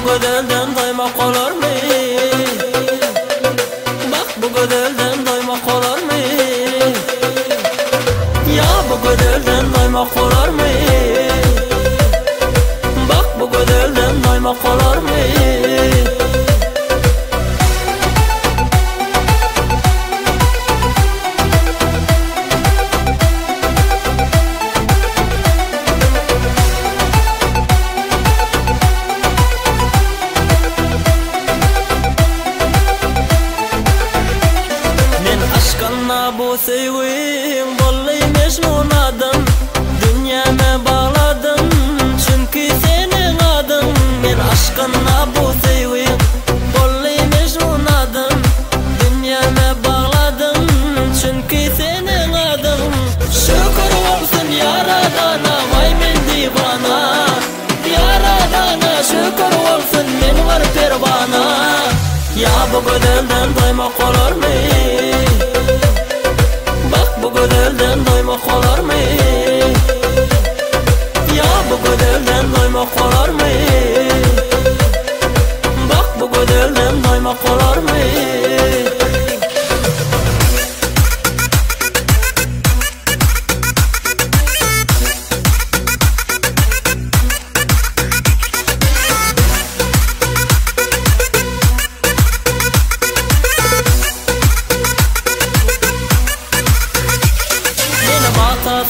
gödelden doymak olar mı? Bak bu gödelden doymak olar mı? Ya bu gödelden doymak olar mı? Bak bu gödelden doymak olar mı? Bu sevgim vallahi mecnun adım, dünyama bağladım çünkü senin adın. Men aşkına bu sevgim vallahi mecnun adım, dünyama bağladım çünkü senin adın. Şükür olsun yaradana, vay men divana, yaradana şükür olsun men var pervana. Ya bu gödelden doymak olar mı? Bu gödelden doymak olar mı? Ya bu gödelden doymak olar mı? Bak bu gödelden doymak olar mı?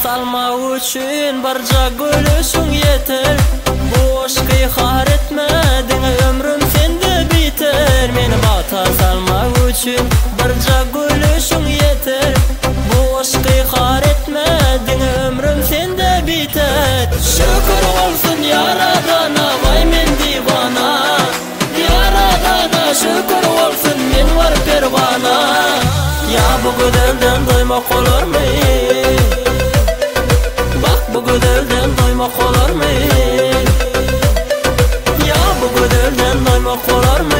Salma üçün barca gülüşün yeter, bu aşkı har etmedin ömrüm sende biter. Meni bata salma üçün barca gülüşün yeter, bu aşkı har etmedin ömrüm sende biter. Şükür olsun yaradana, vay men divana, yaradana şükür olsun men var pervana. Ya bu gödelden doymak olar mı? Bu gödelden doymak olar mı? Ya bu gödelden doymak olar mı?